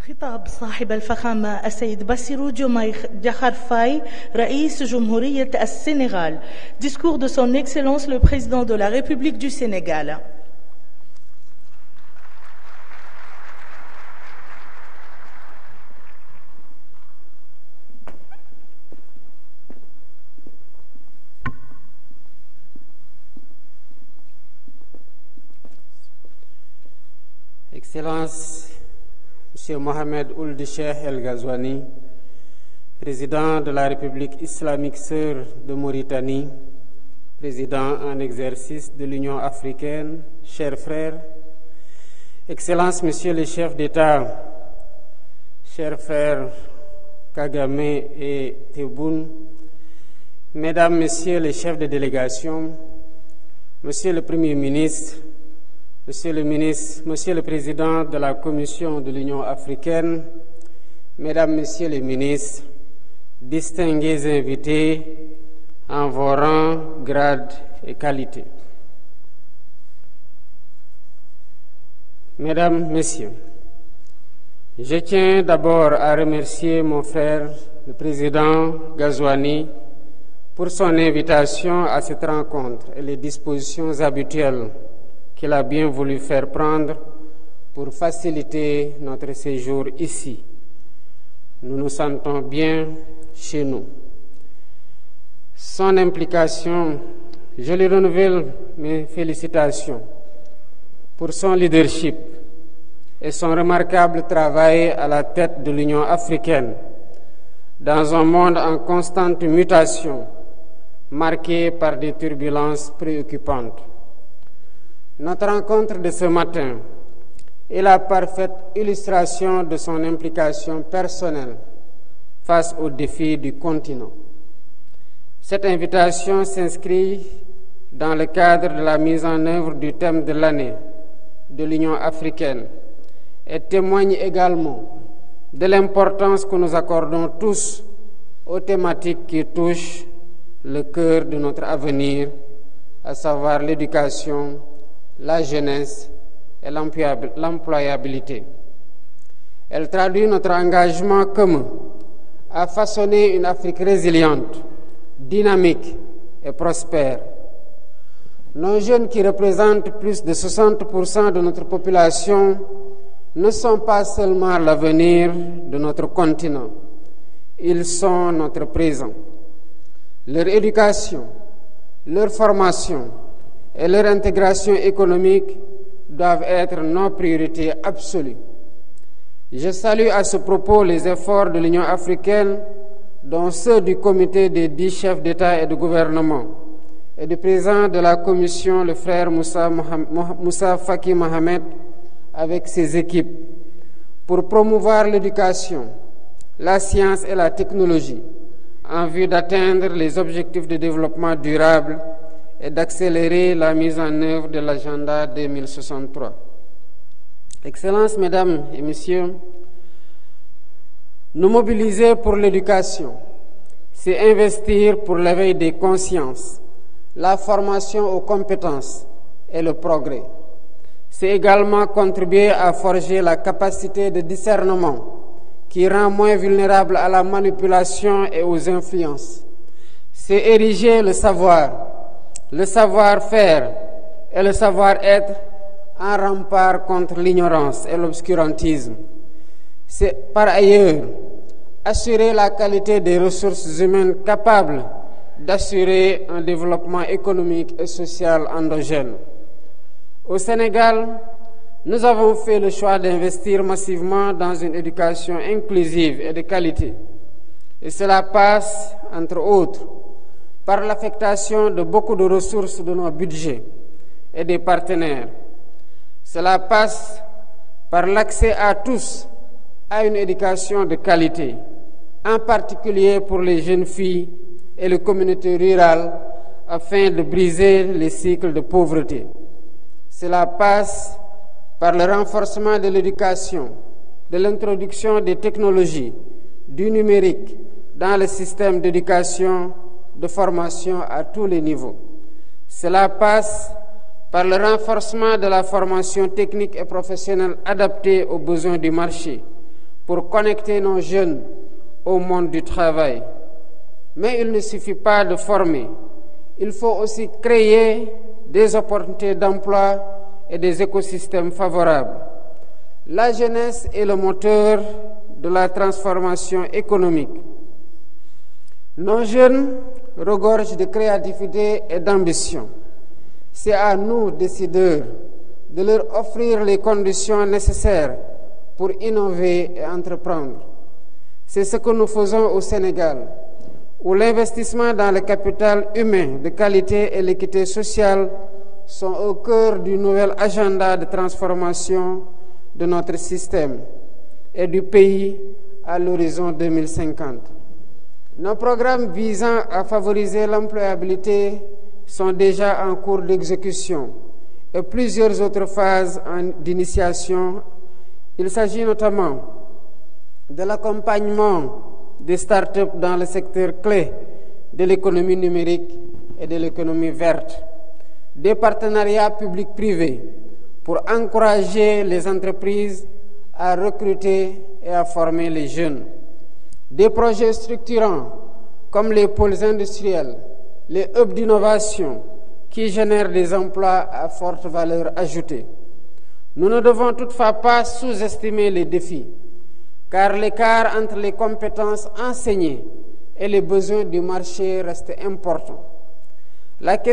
خطاب صاحب الفخامة السيد Bassirou Diomaye Diakhar Faye, رئيس جمهورية السنغال. Discours de son Excellence le Président de la République du Sénégal. Excellence, Monsieur Mohamed Ould Cheikh El Ghazouani, président de la République islamique sœur de Mauritanie, président en exercice de l'Union africaine, chers frères, Excellence, Monsieur le chef d'État, chers frères Kagame et Tebboune, Mesdames, Messieurs les chefs de délégation, Monsieur le Premier ministre, Monsieur le Président de la Commission de l'Union africaine, Mesdames, Messieurs les ministres, distingués invités en vos rangs, grades et qualités. Mesdames, Messieurs, je tiens d'abord à remercier mon frère, le Président Ghazouani, pour son invitation à cette rencontre et les dispositions habituelles qu'il a bien voulu faire prendre pour faciliter notre séjour ici. Nous nous sentons bien chez nous. Son implication, je lui renouvelle mes félicitations pour son leadership et son remarquable travail à la tête de l'Union africaine dans un monde en constante mutation, marqué par des turbulences préoccupantes. Notre rencontre de ce matin est la parfaite illustration de son implication personnelle face aux défis du continent. Cette invitation s'inscrit dans le cadre de la mise en œuvre du thème de l'année de l'Union africaine et témoigne également de l'importance que nous accordons tous aux thématiques qui touchent le cœur de notre avenir, à savoir l'éducation, la jeunesse et l'employabilité. Elle traduit notre engagement commun à façonner une Afrique résiliente, dynamique et prospère. Nos jeunes, qui représentent plus de 60% de notre population, ne sont pas seulement l'avenir de notre continent, ils sont notre présent. Leur éducation, leur formation et leur intégration économique doivent être nos priorités absolues. Je salue à ce propos les efforts de l'Union africaine, dont ceux du comité des 10 chefs d'État et de gouvernement, et du président de la Commission, le frère Moussa Faki Mohamed, avec ses équipes, pour promouvoir l'éducation, la science et la technologie, en vue d'atteindre les objectifs de développement durable et d'accélérer la mise en œuvre de l'agenda 2063. Excellences, Mesdames et Messieurs, nous mobiliser pour l'éducation, c'est investir pour l'éveil des consciences, la formation aux compétences et le progrès. C'est également contribuer à forger la capacité de discernement qui rend moins vulnérable à la manipulation et aux influences. C'est ériger le savoir, le savoir-faire et le savoir-être en rempart contre l'ignorance et l'obscurantisme. C'est par ailleurs assurer la qualité des ressources humaines capables d'assurer un développement économique et social endogène. Au Sénégal, nous avons fait le choix d'investir massivement dans une éducation inclusive et de qualité. Et cela passe, entre autres, par l'affectation de beaucoup de ressources de nos budgets et des partenaires. Cela passe par l'accès à tous à une éducation de qualité, en particulier pour les jeunes filles et les communautés rurales, afin de briser les cycles de pauvreté. Cela passe par le renforcement de l'éducation, de l'introduction des technologies, du numérique dans le système d'éducation, de formation à tous les niveaux. Cela passe par le renforcement de la formation technique et professionnelle adaptée aux besoins du marché, pour connecter nos jeunes au monde du travail. Mais il ne suffit pas de former, il faut aussi créer des opportunités d'emploi et des écosystèmes favorables. La jeunesse est le moteur de la transformation économique. Nos jeunes regorgent de créativité et d'ambition. C'est à nous, décideurs, de leur offrir les conditions nécessaires pour innover et entreprendre. C'est ce que nous faisons au Sénégal, où l'investissement dans le capital humain de qualité et l'équité sociale sont au cœur du nouvel agenda de transformation de notre système et du pays à l'horizon 2050. Nos programmes visant à favoriser l'employabilité sont déjà en cours d'exécution et plusieurs autres phases d'initiation. Il s'agit notamment de l'accompagnement des startups dans le secteur clé de l'économie numérique et de l'économie verte, des partenariats publics-privés pour encourager les entreprises à recruter et à former les jeunes, des projets structurants comme les pôles industriels, les hubs d'innovation qui génèrent des emplois à forte valeur ajoutée. Nous ne devons toutefois pas sous-estimer les défis, car l'écart entre les compétences enseignées et les besoins du marché reste important. La question